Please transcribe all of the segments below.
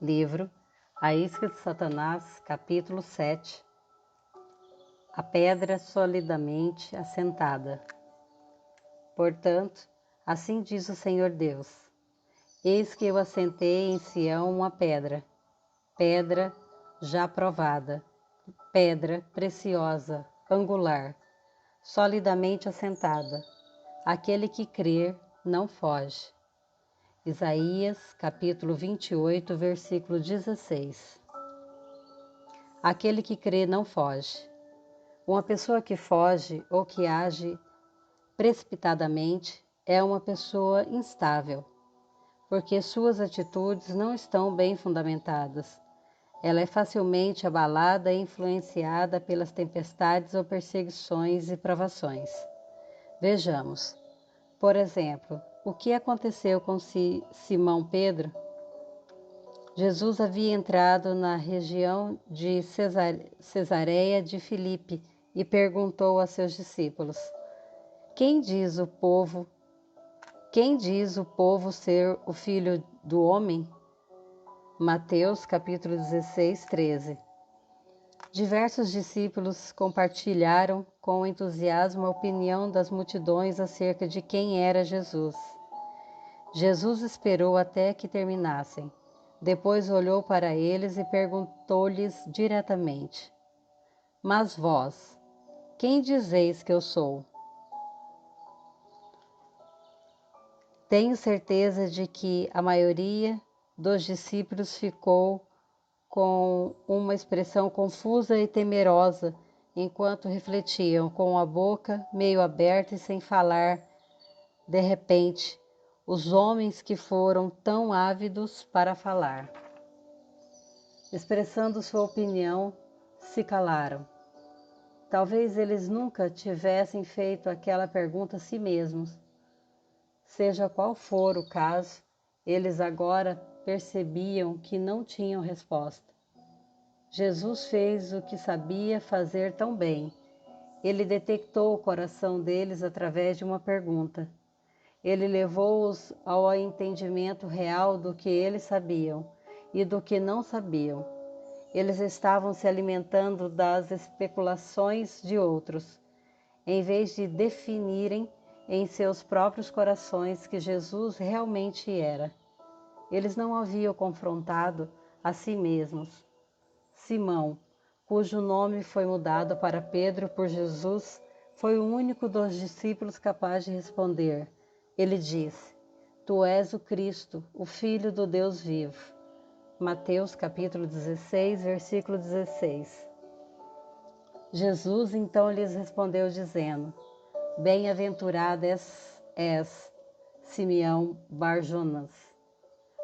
Livro A Isca de Satanás, capítulo 7. A pedra solidamente assentada. Portanto, assim diz o Senhor Deus: Eis que eu assentei em Sião uma pedra, pedra já provada, pedra preciosa, angular, solidamente assentada. Aquele que crer não foge. Isaías, capítulo 28, versículo 16. Aquele que crê não foge. Uma pessoa que foge ou que age precipitadamente é uma pessoa instável, porque suas atitudes não estão bem fundamentadas. Ela é facilmente abalada e influenciada pelas tempestades ou perseguições e provações. Vejamos, por exemplo, o que aconteceu com Simão Pedro. Jesus havia entrado na região de Cesareia de Filipe e perguntou a seus discípulos: Quem diz o povo ser o Filho do Homem? Mateus capítulo 16, 13. Diversos discípulos compartilharam com entusiasmo a opinião das multidões acerca de quem era Jesus. Jesus esperou até que terminassem. Depois olhou para eles e perguntou-lhes diretamente: Mas vós, quem dizeis que eu sou? Tenho certeza de que a maioria dos discípulos ficou com uma expressão confusa e temerosa enquanto refletiam, com a boca meio aberta e sem falar. De repente, os homens que foram tão ávidos para falar, expressando sua opinião, se calaram. Talvez eles nunca tivessem feito aquela pergunta a si mesmos. Seja qual for o caso, eles agora percebiam que não tinham resposta. Jesus fez o que sabia fazer tão bem. Ele detectou o coração deles através de uma pergunta. Ele levou-os ao entendimento real do que eles sabiam e do que não sabiam. Eles estavam se alimentando das especulações de outros, em vez de definirem em seus próprios corações que Jesus realmente era. Eles não haviam confrontado a si mesmos. Simão, cujo nome foi mudado para Pedro por Jesus, foi o único dos discípulos capaz de responder. Ele disse: Tu és o Cristo, o Filho do Deus vivo. Mateus capítulo 16, versículo 16. Jesus então lhes respondeu dizendo: Bem-aventurado és, Simeão Bar-Jonas,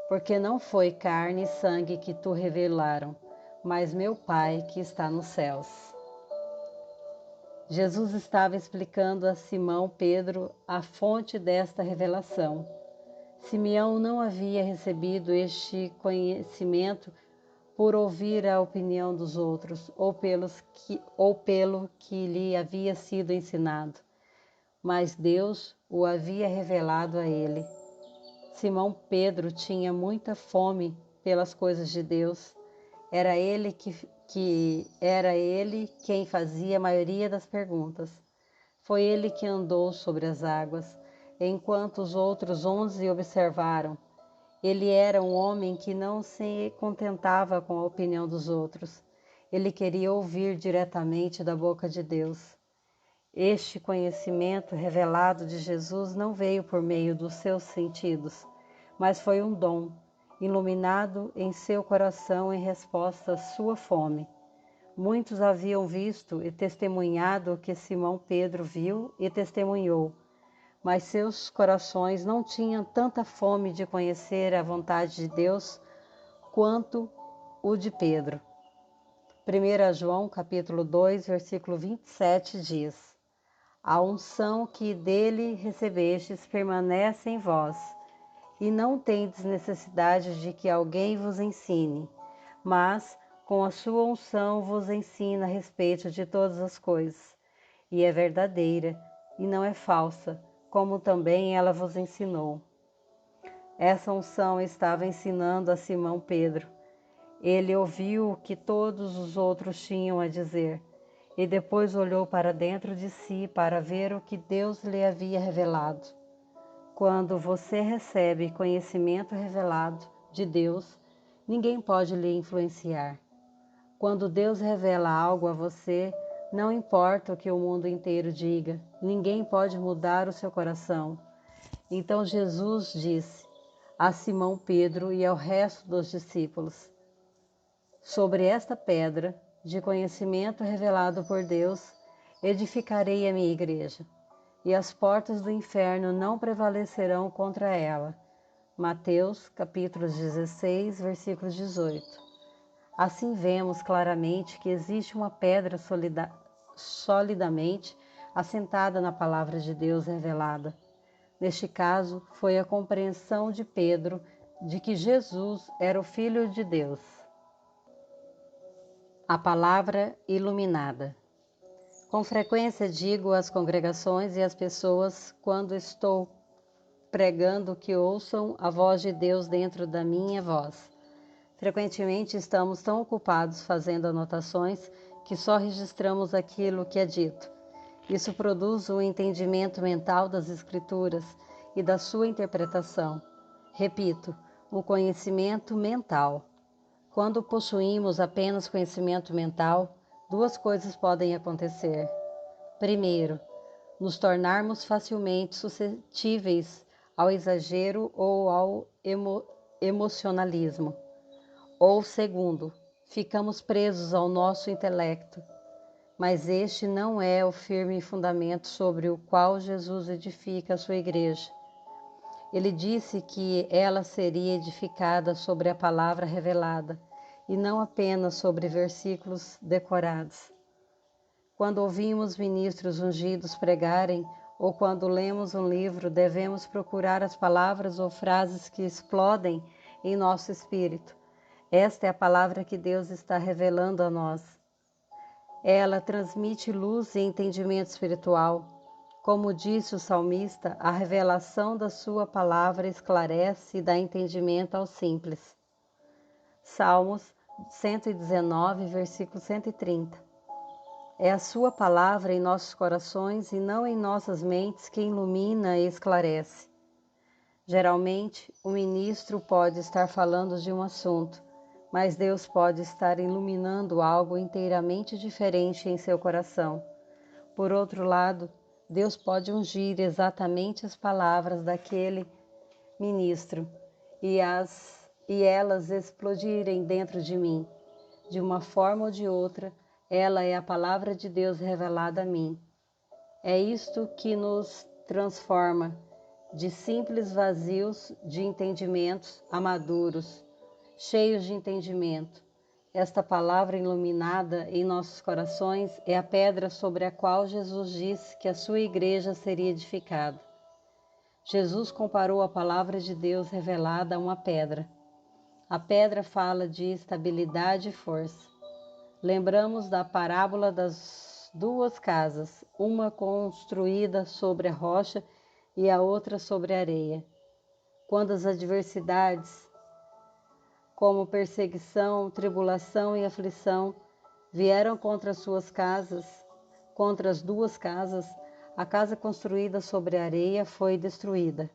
porque não foi carne e sangue que tu revelaram, mas meu Pai que está nos céus. Jesus estava explicando a Simão Pedro a fonte desta revelação. Simeão não havia recebido este conhecimento por ouvir a opinião dos outros ou pelo que lhe havia sido ensinado, mas Deus o havia revelado a ele. Simão Pedro tinha muita fome pelas coisas de Deus. Era ele quem fazia a maioria das perguntas. Foi ele que andou sobre as águas, enquanto os outros 11 observaram. Ele era um homem que não se contentava com a opinião dos outros. Ele queria ouvir diretamente da boca de Deus. Este conhecimento revelado de Jesus não veio por meio dos seus sentidos, mas foi um dom, iluminado em seu coração em resposta à sua fome. Muitos haviam visto e testemunhado o que Simão Pedro viu e testemunhou, mas seus corações não tinham tanta fome de conhecer a vontade de Deus quanto o de Pedro. 1 João capítulo 2, versículo 27 diz: A unção que dele recebestes permanece em vós, e não tendes necessidade de que alguém vos ensine, mas com a sua unção vos ensina a respeito de todas as coisas, e é verdadeira, e não é falsa, como também ela vos ensinou. Essa unção estava ensinando a Simão Pedro. Ele ouviu o que todos os outros tinham a dizer e depois olhou para dentro de si para ver o que Deus lhe havia revelado. Quando você recebe conhecimento revelado de Deus, ninguém pode lhe influenciar. Quando Deus revela algo a você, não importa o que o mundo inteiro diga, ninguém pode mudar o seu coração. Então Jesus disse a Simão Pedro e ao resto dos discípulos: sobre esta pedra de conhecimento revelado por Deus, edificarei a minha igreja, e as portas do inferno não prevalecerão contra ela. Mateus, capítulo 16, versículo 18. Assim vemos claramente que existe uma pedra solidamente assentada na palavra de Deus revelada. Neste caso, foi a compreensão de Pedro de que Jesus era o Filho de Deus. A palavra iluminada. Com frequência digo às congregações e às pessoas, quando estou pregando, que ouçam a voz de Deus dentro da minha voz. Frequentemente estamos tão ocupados fazendo anotações que só registramos aquilo que é dito. Isso produz um entendimento mental das Escrituras e da sua interpretação. Repito, um conhecimento mental. Quando possuímos apenas conhecimento mental, duas coisas podem acontecer. Primeiro, nos tornarmos facilmente suscetíveis ao exagero ou ao emocionalismo. Ou segundo, ficamos presos ao nosso intelecto, mas este não é o firme fundamento sobre o qual Jesus edifica a sua igreja. Ele disse que ela seria edificada sobre a palavra revelada, e não apenas sobre versículos decorados. Quando ouvimos ministros ungidos pregarem, ou quando lemos um livro, devemos procurar as palavras ou frases que explodem em nosso espírito. Esta é a palavra que Deus está revelando a nós. Ela transmite luz e entendimento espiritual. Como disse o salmista, a revelação da sua palavra esclarece e dá entendimento aos simples. Salmos 119, versículo 130. É a sua palavra em nossos corações e não em nossas mentes que ilumina e esclarece. Geralmente, o ministro pode estar falando de um assunto, mas Deus pode estar iluminando algo inteiramente diferente em seu coração. Por outro lado, Deus pode ungir exatamente as palavras daquele ministro e elas explodirem dentro de mim. De uma forma ou de outra, ela é a palavra de Deus revelada a mim. É isto que nos transforma de simples vazios de entendimentos a maduros, cheios de entendimento. Esta palavra iluminada em nossos corações é a pedra sobre a qual Jesus disse que a sua igreja seria edificada. Jesus comparou a palavra de Deus revelada a uma pedra. A pedra fala de estabilidade e força. Lembramos da parábola das duas casas, uma construída sobre a rocha e a outra sobre a areia. Quando as adversidades, como perseguição, tribulação e aflição, vieram contra as duas casas, a casa construída sobre a areia foi destruída,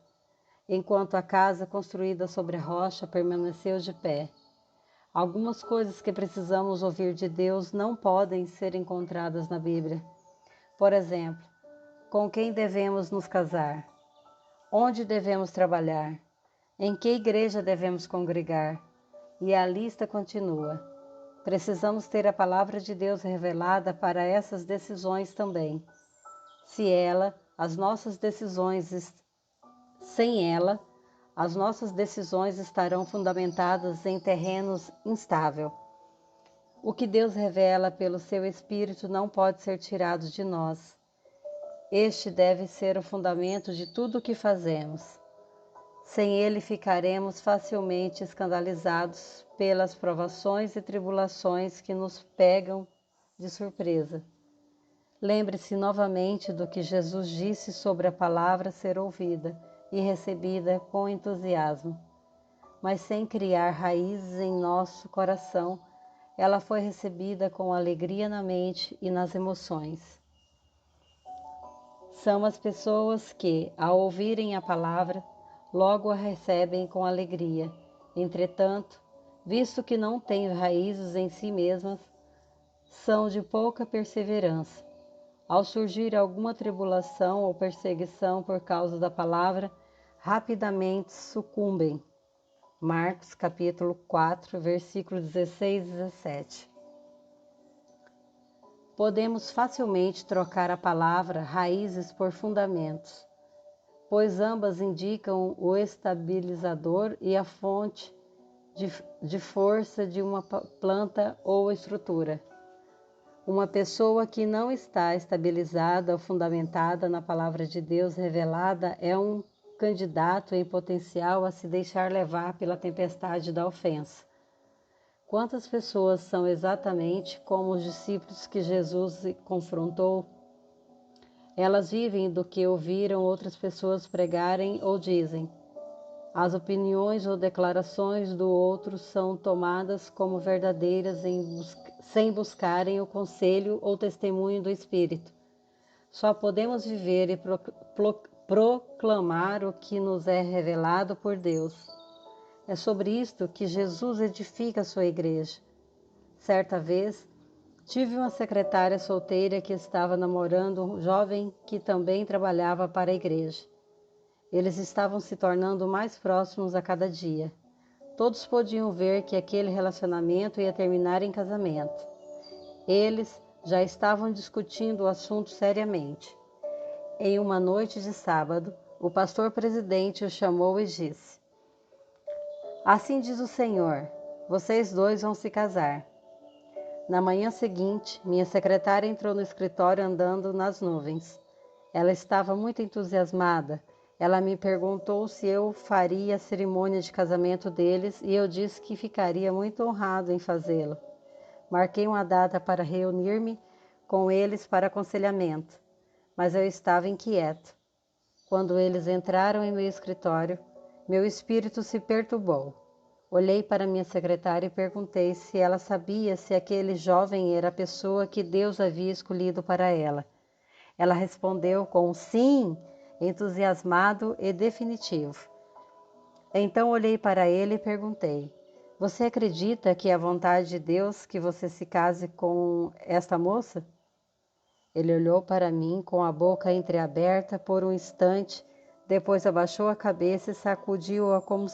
enquanto a casa construída sobre a rocha permaneceu de pé. Algumas coisas que precisamos ouvir de Deus não podem ser encontradas na Bíblia. Por exemplo, com quem devemos nos casar? Onde devemos trabalhar? Em que igreja devemos congregar? E a lista continua. Precisamos ter a palavra de Deus revelada para essas decisões também. Sem ela, as nossas decisões estarão fundamentadas em terrenos instável. O que Deus revela pelo seu Espírito não pode ser tirado de nós. Este deve ser o fundamento de tudo o que fazemos. Sem ele ficaremos facilmente escandalizados pelas provações e tribulações que nos pegam de surpresa. Lembre-se novamente do que Jesus disse sobre a palavra ser ouvida e recebida com entusiasmo. mas sem criar raízes em nosso coração, ela foi recebida com alegria na mente e nas emoções. São as pessoas que, ao ouvirem a palavra, logo a recebem com alegria. Entretanto, visto que não têm raízes em si mesmas, são de pouca perseverança. Ao surgir alguma tribulação ou perseguição por causa da palavra, rapidamente sucumbem. Marcos capítulo 4, versículos 16 e 17. Podemos facilmente trocar a palavra raízes por fundamentos, pois ambas indicam o estabilizador e a fonte de força de uma planta ou estrutura. Uma pessoa que não está estabilizada ou fundamentada na palavra de Deus revelada é um candidato em potencial a se deixar levar pela tempestade da ofensa. Quantas pessoas são exatamente como os discípulos que Jesus confrontou? Elas vivem do que ouviram outras pessoas pregarem ou dizem. As opiniões ou declarações do outro são tomadas como verdadeiras sem buscarem o conselho ou testemunho do Espírito. Só podemos viver e proclamar o que nos é revelado por Deus. É sobre isto que Jesus edifica a sua igreja. Certa vez, tive uma secretária solteira que estava namorando um jovem que também trabalhava para a igreja. Eles estavam se tornando mais próximos a cada dia. Todos podiam ver que aquele relacionamento ia terminar em casamento. Eles já estavam discutindo o assunto seriamente. Em uma noite de sábado, o pastor presidente o chamou e disse: "Assim diz o Senhor, vocês dois vão se casar." Na manhã seguinte, minha secretária entrou no escritório andando nas nuvens. Ela estava muito entusiasmada. Ela me perguntou se eu faria a cerimônia de casamento deles e eu disse que ficaria muito honrado em fazê-lo. Marquei uma data para reunir-me com eles para aconselhamento, mas eu estava inquieto. Quando eles entraram em meu escritório, meu espírito se perturbou. Olhei para minha secretária e perguntei se ela sabia se aquele jovem era a pessoa que Deus havia escolhido para ela. Ela respondeu com um sim, entusiasmado e definitivo. Então olhei para ele e perguntei: "Você acredita que é a vontade de Deus que você se case com esta moça?" Ele olhou para mim com a boca entreaberta por um instante, depois abaixou a cabeça e sacudiu-a como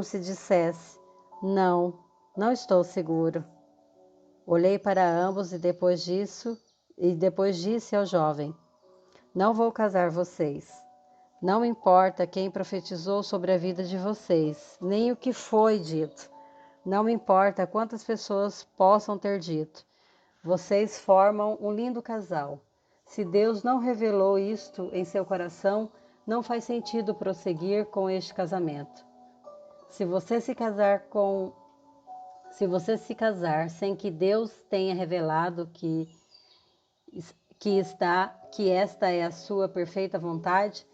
se dissesse: "Não, não estou seguro." Olhei para ambos e depois disse ao jovem: "Não vou casar vocês. Não importa quem profetizou sobre a vida de vocês, nem o que foi dito. Não me importa quantas pessoas possam ter dito. Vocês formam um lindo casal. Se Deus não revelou isto em seu coração, não faz sentido prosseguir com este casamento. Se você se casar sem que Deus tenha revelado que esta é a sua perfeita vontade,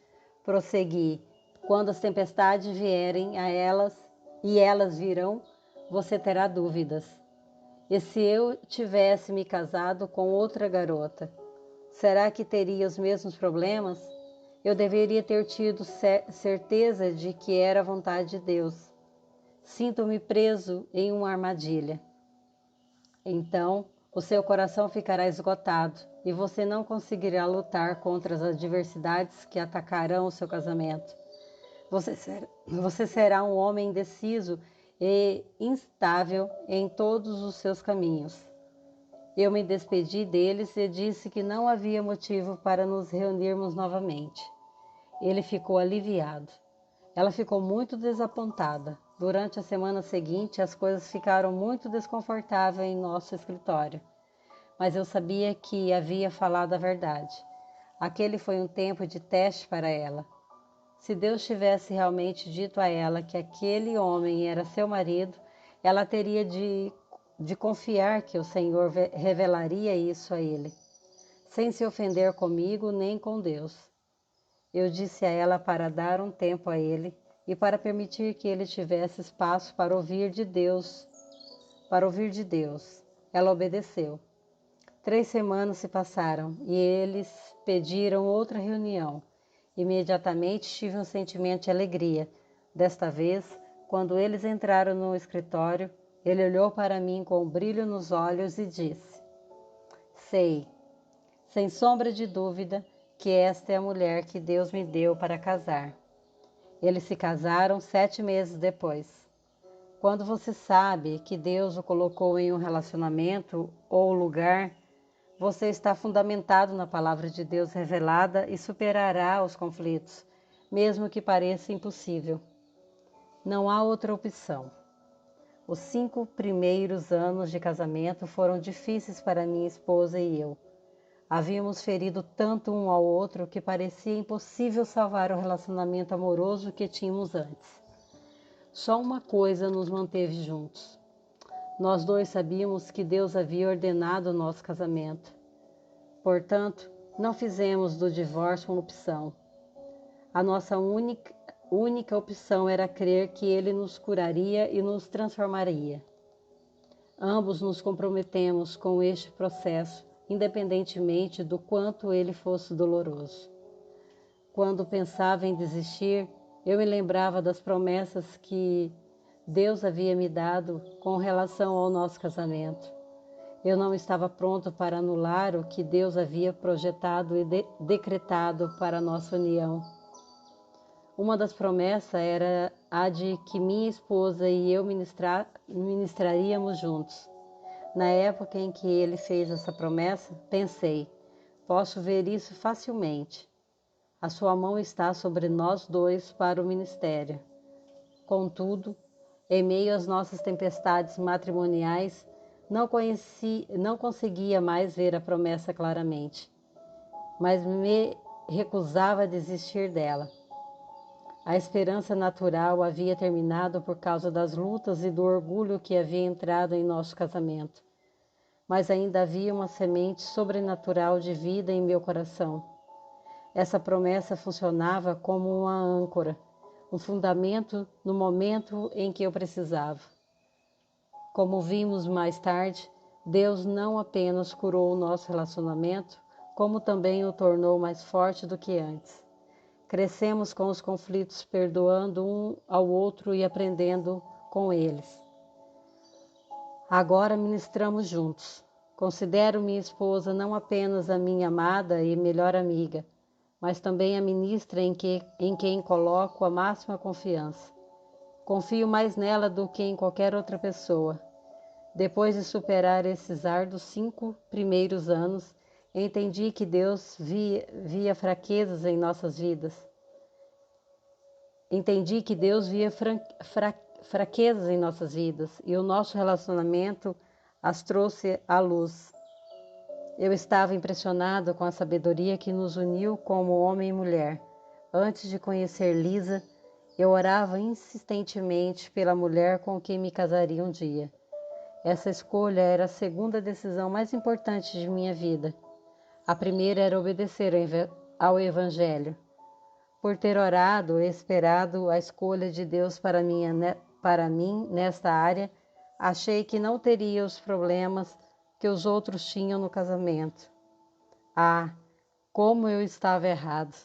prosseguir. Quando as tempestades vierem a elas, e elas virão, você terá dúvidas. E se eu tivesse me casado com outra garota, será que teria os mesmos problemas? Eu deveria ter tido certeza de que era a vontade de Deus. Sinto-me preso em uma armadilha. Então, o seu coração ficará esgotado e você não conseguirá lutar contra as adversidades que atacarão o seu casamento. Você será um homem indeciso e instável em todos os seus caminhos. Eu me despedi deles e disse que não havia motivo para nos reunirmos novamente. Ele ficou aliviado. Ela ficou muito desapontada. Durante a semana seguinte, as coisas ficaram muito desconfortáveis em nosso escritório. Mas eu sabia que havia falado a verdade. Aquele foi um tempo de teste para ela. Se Deus tivesse realmente dito a ela que aquele homem era seu marido, ela teria de confiar que o Senhor revelaria isso a ele, sem se ofender comigo nem com Deus. Eu disse a ela para dar um tempo a ele, e para permitir que ele tivesse espaço para ouvir de Deus. Ela obedeceu. 3 semanas se passaram e eles pediram outra reunião. Imediatamente tive um sentimento de alegria. Desta vez, quando eles entraram no escritório, ele olhou para mim com um brilho nos olhos e disse: Sei, sem sombra de dúvida, que esta é a mulher que Deus me deu para casar. Eles se casaram 7 meses depois. Quando você sabe que Deus o colocou em um relacionamento ou lugar, você está fundamentado na palavra de Deus revelada e superará os conflitos, mesmo que pareça impossível. Não há outra opção. Os 5 primeiros anos de casamento foram difíceis para minha esposa e eu. Havíamos ferido tanto um ao outro que parecia impossível salvar o relacionamento amoroso que tínhamos antes. Só uma coisa nos manteve juntos. Nós dois sabíamos que Deus havia ordenado o nosso casamento. Portanto, não fizemos do divórcio uma opção. A nossa única opção era crer que Ele nos curaria e nos transformaria. Ambos nos comprometemos com este processo, independentemente do quanto ele fosse doloroso. Quando pensava em desistir, eu me lembrava das promessas que Deus havia me dado com relação ao nosso casamento. Eu não estava pronto para anular o que Deus havia projetado e decretado para a nossa união. Uma das promessas era a de que minha esposa e eu ministraríamos juntos. Na época em que ele fez essa promessa, pensei, posso ver isso facilmente. A sua mão está sobre nós dois para o ministério. Contudo, em meio às nossas tempestades matrimoniais, não conseguia mais ver a promessa claramente, mas me recusava a desistir dela. A esperança natural havia terminado por causa das lutas e do orgulho que havia entrado em nosso casamento, mas ainda havia uma semente sobrenatural de vida em meu coração. Essa promessa funcionava como uma âncora, um fundamento no momento em que eu precisava. Como vimos mais tarde, Deus não apenas curou o nosso relacionamento, como também o tornou mais forte do que antes. Crescemos com os conflitos, perdoando um ao outro e aprendendo com eles. Agora ministramos juntos. Considero minha esposa não apenas a minha amada e melhor amiga, mas também a ministra em quem coloco a máxima confiança. Confio mais nela do que em qualquer outra pessoa. Depois de superar esses árduos 5 primeiros anos, entendi que Deus via fraquezas em nossas vidas. Entendi que Deus via fraquezas em nossas vidas e o nosso relacionamento as trouxe à luz. Eu estava impressionado com a sabedoria que nos uniu como homem e mulher. Antes de conhecer Lisa, eu orava insistentemente pela mulher com quem me casaria um dia. Essa escolha era a segunda decisão mais importante de minha vida. A primeira era obedecer ao Evangelho. Por ter orado e esperado a escolha de Deus para mim nesta área, achei que não teria os problemas que os outros tinham no casamento. Ah, como eu estava errado!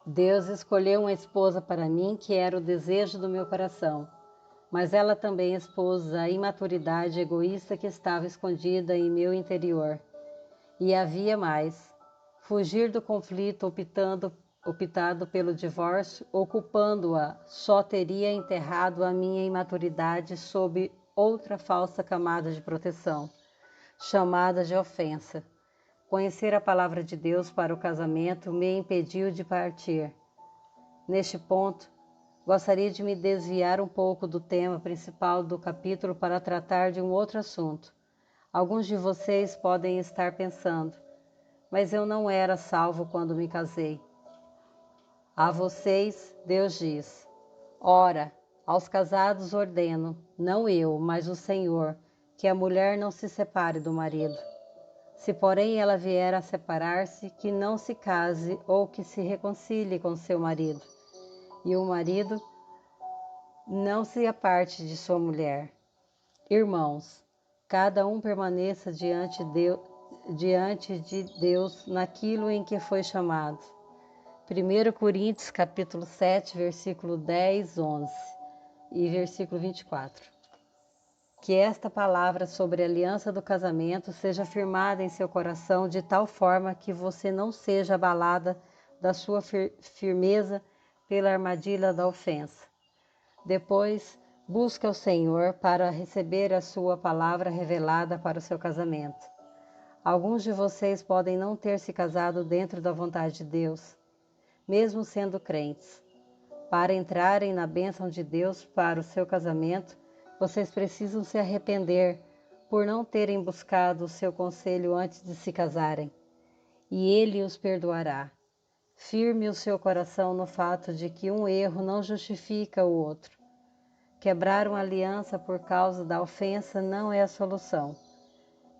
Deus escolheu uma esposa para mim que era o desejo do meu coração, mas ela também expôs a imaturidade egoísta que estava escondida em meu interior. E havia mais. Fugir do conflito optado pelo divórcio, ocupando-a, só teria enterrado a minha imaturidade sob outra falsa camada de proteção, chamada de ofensa. Conhecer a palavra de Deus para o casamento me impediu de partir. Neste ponto, gostaria de me desviar um pouco do tema principal do capítulo para tratar de um outro assunto. Alguns de vocês podem estar pensando, mas eu não era salvo quando me casei. A vocês, Deus diz: ora, aos casados ordeno, não eu, mas o Senhor, que a mulher não se separe do marido. Se, porém, ela vier a separar-se, que não se case ou que se reconcilie com seu marido, e o marido não se aparte de sua mulher. Irmãos, cada um permaneça diante de Deus naquilo em que foi chamado. 1 Coríntios capítulo 7, versículo 10, 11 e versículo 24. Que esta palavra sobre a aliança do casamento seja firmada em seu coração de tal forma que você não seja abalada da sua firmeza pela armadilha da ofensa. Depois, busque ao Senhor para receber a sua palavra revelada para o seu casamento. Alguns de vocês podem não ter se casado dentro da vontade de Deus, mesmo sendo crentes. Para entrarem na bênção de Deus para o seu casamento, vocês precisam se arrepender por não terem buscado o seu conselho antes de se casarem, e Ele os perdoará. Firme o seu coração no fato de que um erro não justifica o outro. Quebrar uma aliança por causa da ofensa não é a solução.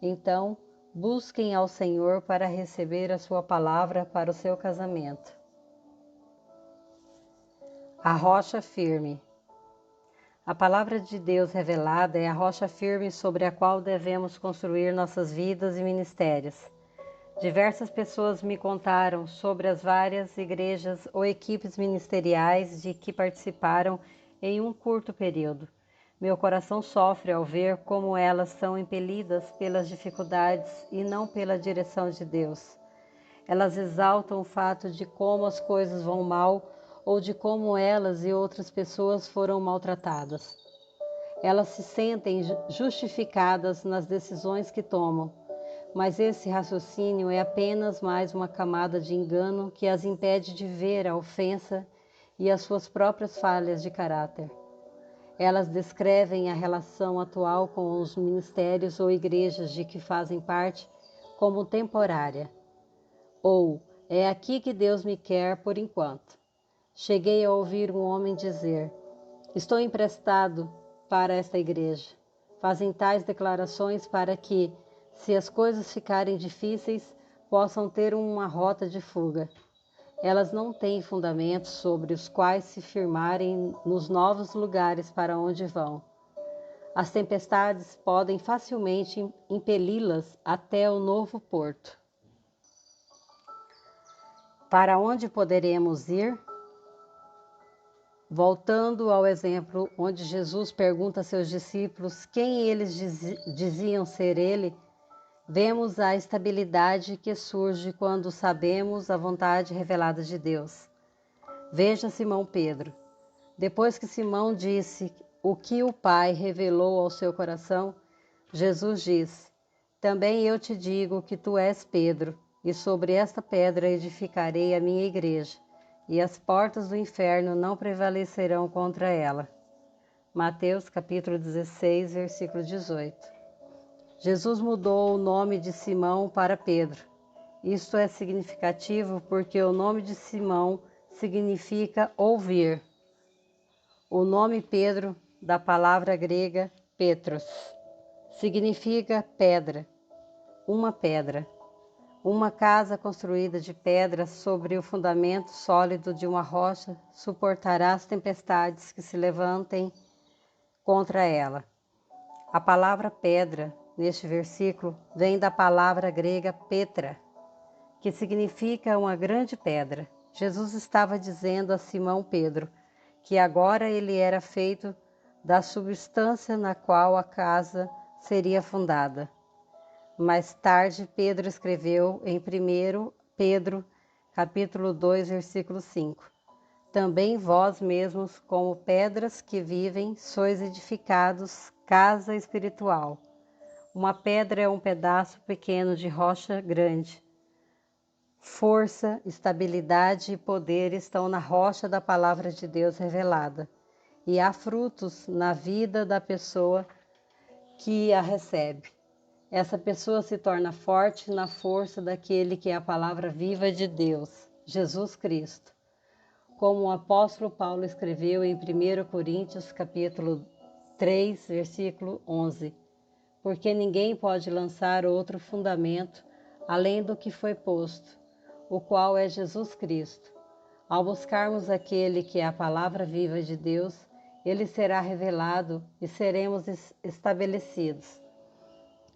Então, busquem ao Senhor para receber a sua palavra para o seu casamento. A rocha firme. A palavra de Deus revelada é a rocha firme sobre a qual devemos construir nossas vidas e ministérios. Diversas pessoas me contaram sobre as várias igrejas ou equipes ministeriais de que participaram em um curto período. Meu coração sofre ao ver como elas são impelidas pelas dificuldades e não pela direção de Deus. Elas exaltam o fato de como as coisas vão mal ou de como elas e outras pessoas foram maltratadas. Elas se sentem justificadas nas decisões que tomam, mas esse raciocínio é apenas mais uma camada de engano que as impede de ver a ofensa e as suas próprias falhas de caráter. Elas descrevem a relação atual com os ministérios ou igrejas de que fazem parte como temporária, ou é aqui que Deus me quer por enquanto. Cheguei a ouvir um homem dizer: estou emprestado para esta igreja. Fazem tais declarações para que, se as coisas ficarem difíceis, possam ter uma rota de fuga. Elas não têm fundamentos sobre os quais se firmarem nos novos lugares para onde vão. As tempestades podem facilmente impeli-las até o novo porto. Para onde poderemos ir? Voltando ao exemplo onde Jesus pergunta a seus discípulos quem eles diziam ser ele, vemos a estabilidade que surge quando sabemos a vontade revelada de Deus. Veja Simão Pedro. Depois que Simão disse o que o Pai revelou ao seu coração, Jesus disse: também eu te digo que tu és Pedro, e sobre esta pedra edificarei a minha igreja, e as portas do inferno não prevalecerão contra ela. Mateus capítulo 16, versículo 18. Jesus mudou o nome de Simão para Pedro. Isto é significativo porque o nome de Simão significa ouvir. O nome Pedro, da palavra grega Petros, significa pedra, uma pedra. Uma casa construída de pedra sobre o fundamento sólido de uma rocha suportará as tempestades que se levantem contra ela. A palavra pedra, neste versículo, vem da palavra grega Petra, que significa uma grande pedra. Jesus estava dizendo a Simão Pedro que agora ele era feito da substância na qual a casa seria fundada. Mais tarde, Pedro escreveu em 1 Pedro, capítulo 2, versículo 5. Também vós mesmos, como pedras que vivem, sois edificados casa espiritual. Uma pedra é um pedaço pequeno de rocha grande. Força, estabilidade e poder estão na rocha da palavra de Deus revelada, e há frutos na vida da pessoa que a recebe. Essa pessoa se torna forte na força daquele que é a palavra viva de Deus, Jesus Cristo. Como o apóstolo Paulo escreveu em 1 Coríntios capítulo 3, versículo 11. Porque ninguém pode lançar outro fundamento além do que foi posto, o qual é Jesus Cristo. Ao buscarmos aquele que é a palavra viva de Deus, ele será revelado e seremos estabelecidos.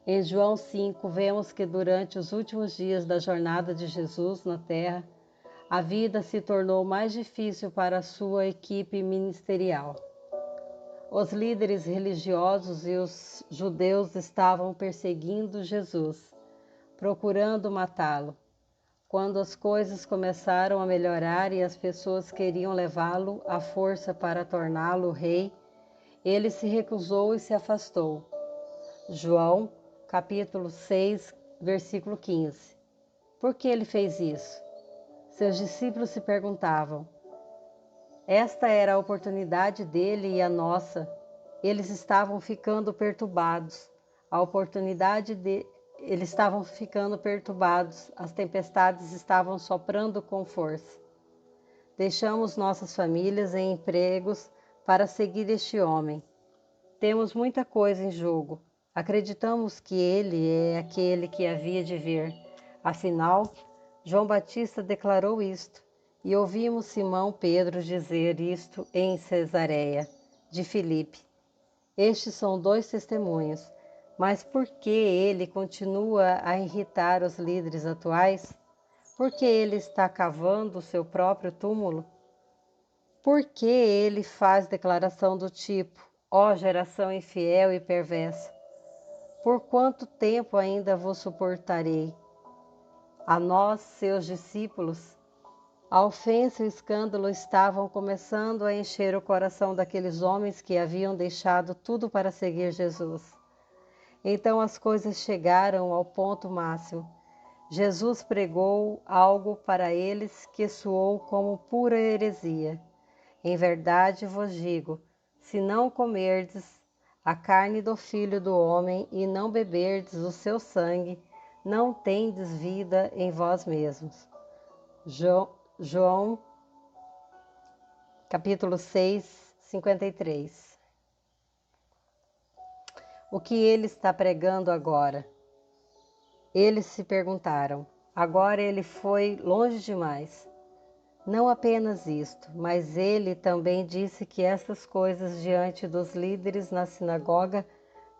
Em João 5, vemos que durante os últimos dias da jornada de Jesus na terra, a vida se tornou mais difícil para a sua equipe ministerial. Os líderes religiosos e os judeus estavam perseguindo Jesus, procurando matá-lo. Quando as coisas começaram a melhorar e as pessoas queriam levá-lo à força para torná-lo rei, ele se recusou e se afastou. João, capítulo 6, versículo 15. Por que ele fez isso? Seus discípulos se perguntavam. Esta era a oportunidade dele e a nossa. Eles estavam ficando perturbados. Eles estavam ficando perturbados. As tempestades estavam soprando com força. Deixamos nossas famílias e empregos para seguir este homem. Temos muita coisa em jogo. Acreditamos que ele é aquele que havia de vir. Afinal, João Batista declarou isto, e ouvimos Simão Pedro dizer isto em Cesareia de Filipe. Estes são 2 testemunhos, mas por que ele continua a irritar os líderes atuais? Por que ele está cavando o seu próprio túmulo? Por que ele faz declaração do tipo, ó geração infiel e perversa? Por quanto tempo ainda vos suportarei? A nós, seus discípulos, a ofensa e o escândalo estavam começando a encher o coração daqueles homens que haviam deixado tudo para seguir Jesus. Então as coisas chegaram ao ponto máximo. Jesus pregou algo para eles que soou como pura heresia. Em verdade vos digo, se não comerdes a carne do Filho do Homem e não beberdes o seu sangue, não tendes vida em vós mesmos. João, capítulo 6, 53. O que ele está pregando agora? Eles se perguntaram. Agora ele foi longe demais. Não apenas isto, mas ele também disse que estas coisas diante dos líderes na sinagoga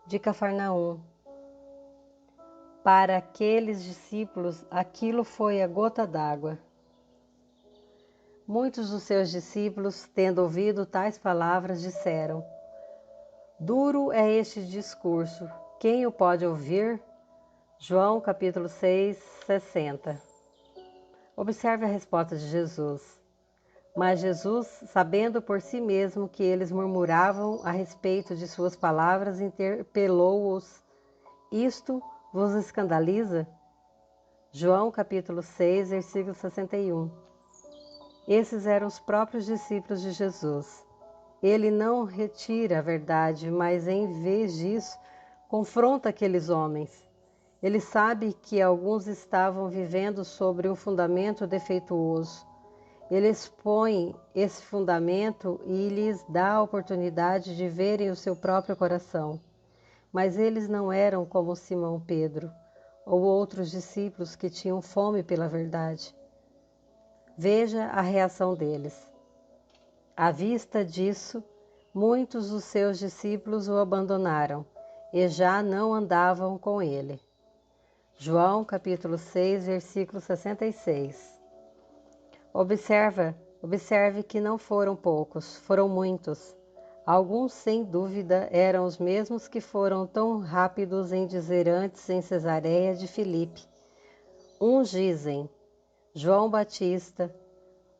de Cafarnaum. Para aqueles discípulos, aquilo foi a gota d'água. Muitos dos seus discípulos, tendo ouvido tais palavras, disseram: Duro é este discurso, quem o pode ouvir? João capítulo 6, 60. Observe a resposta de Jesus. Mas Jesus, sabendo por si mesmo que eles murmuravam a respeito de suas palavras, interpelou-os: Isto vos escandaliza? João capítulo 6, versículo 61. Esses eram os próprios discípulos de Jesus. Ele não retira a verdade, mas em vez disso, confronta aqueles homens. Ele sabe que alguns estavam vivendo sobre um fundamento defeituoso. Ele expõe esse fundamento e lhes dá a oportunidade de verem o seu próprio coração. Mas eles não eram como Simão Pedro ou outros discípulos que tinham fome pela verdade. Veja a reação deles. À vista disso, muitos dos seus discípulos o abandonaram e já não andavam com ele. João capítulo 6, versículo 66. Observe que não foram poucos, foram muitos. Alguns, sem dúvida, eram os mesmos que foram tão rápidos em dizer antes em Cesareia de Filipe. Uns dizem João Batista,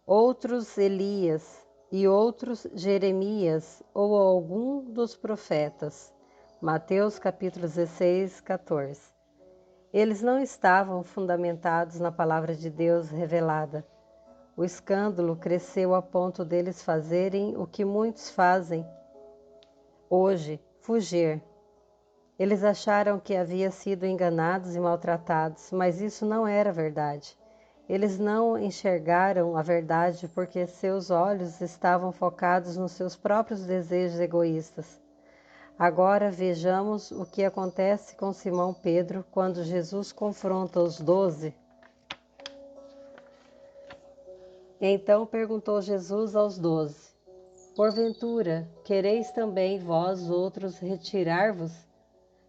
outros Elias e outros Jeremias ou algum dos profetas. Mateus capítulo 16, 14. Eles não estavam fundamentados na palavra de Deus revelada. O escândalo cresceu a ponto deles fazerem o que muitos fazem hoje, fugir. Eles acharam que haviam sido enganados e maltratados, mas isso não era verdade. Eles não enxergaram a verdade porque seus olhos estavam focados nos seus próprios desejos egoístas. Agora vejamos o que acontece com Simão Pedro quando Jesus confronta os 12. Então perguntou Jesus aos 12: Porventura, quereis também vós outros retirar-vos?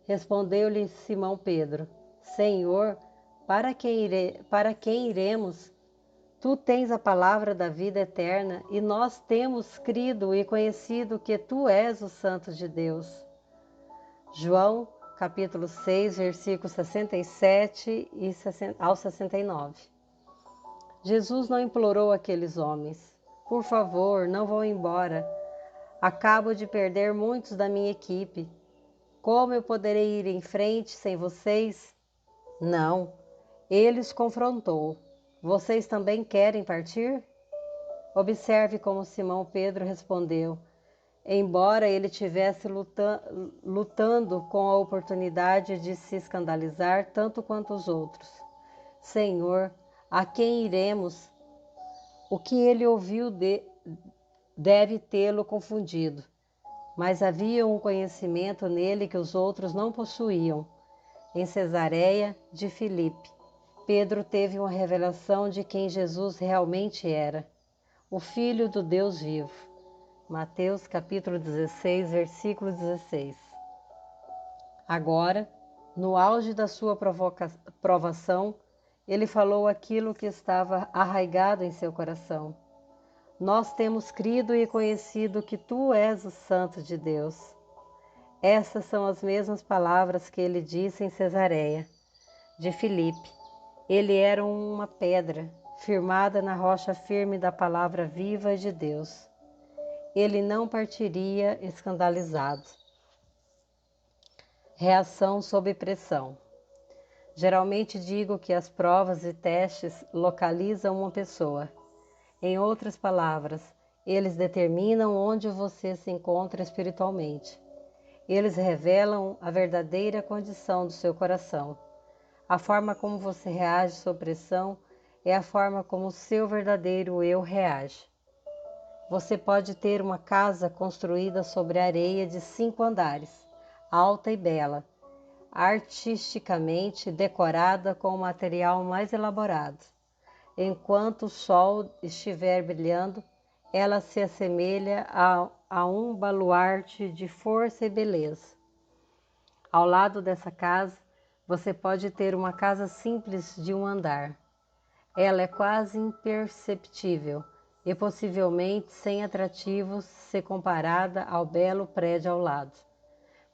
Respondeu-lhe Simão Pedro: Senhor, para quem iremos? Tu tens a palavra da vida eterna, e nós temos crido e conhecido que tu és o Santo de Deus. João, capítulo 6, versículos 67 ao 69. Jesus não implorou aqueles homens: Por favor, não vão embora. Acabo de perder muitos da minha equipe. Como eu poderei ir em frente sem vocês? Não. Ele os confrontou: Vocês também querem partir? Observe como Simão Pedro respondeu, embora ele tivesse lutando com a oportunidade de se escandalizar tanto quanto os outros. Senhor, a quem iremos? O que ele ouviu deve tê-lo confundido, mas havia um conhecimento nele que os outros não possuíam. Em Cesareia de Filipe, Pedro teve uma revelação de quem Jesus realmente era, o Filho do Deus vivo. Mateus capítulo 16, versículo 16. Agora, no auge da sua provação, ele falou aquilo que estava arraigado em seu coração. Nós temos crido e conhecido que tu és o Santo de Deus. Essas são as mesmas palavras que ele disse em Cesareia de Filipe. Ele era uma pedra, firmada na rocha firme da palavra viva de Deus. Ele não partiria escandalizado. Reação sob pressão. Geralmente digo que as provas e testes localizam uma pessoa. Em outras palavras, eles determinam onde você se encontra espiritualmente. Eles revelam a verdadeira condição do seu coração. A forma como você reage sob pressão é a forma como o seu verdadeiro eu reage. Você pode ter uma casa construída sobre areia de 5 andares, alta e bela, artisticamente decorada com o material mais elaborado. Enquanto o sol estiver brilhando, ela se assemelha a um baluarte de força e beleza. Ao lado dessa casa, você pode ter uma casa simples de um andar. Ela é quase imperceptível e possivelmente sem atrativos se comparada ao belo prédio ao lado.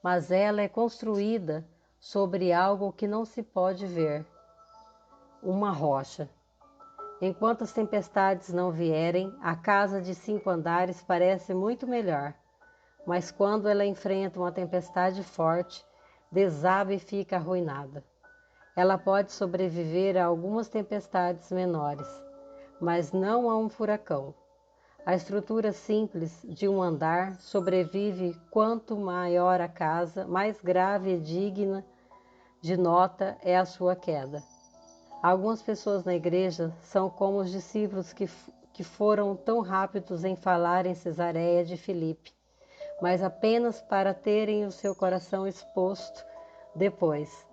Mas ela é construída sobre algo que não se pode ver, uma rocha. Enquanto as tempestades não vierem, a casa de 5 andares parece muito melhor, mas quando ela enfrenta uma tempestade forte, desaba e fica arruinada. Ela pode sobreviver a algumas tempestades menores, mas não a um furacão. A estrutura simples de um andar sobrevive quanto maior a casa, mais grave e digna de nota é a sua queda. Algumas pessoas na igreja são como os discípulos que foram tão rápidos em falar em Cesareia de Filipe, mas apenas para terem o seu coração exposto depois.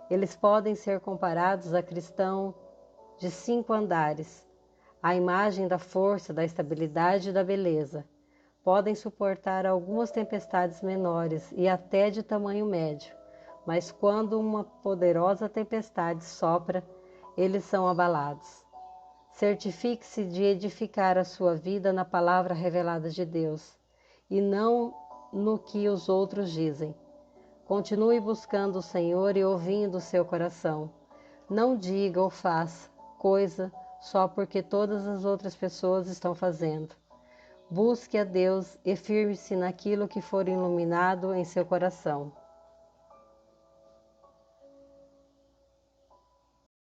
Eles podem ser comparados a cristãos de 5 andares, a imagem da força, da estabilidade e da beleza. Podem suportar algumas tempestades menores e até de tamanho médio, mas quando uma poderosa tempestade sopra, eles são abalados. Certifique-se de edificar a sua vida na palavra revelada de Deus, e não no que os outros dizem. Continue buscando o Senhor e ouvindo o seu coração. Não diga ou faça coisa só porque todas as outras pessoas estão fazendo. Busque a Deus e firme-se naquilo que for iluminado em seu coração.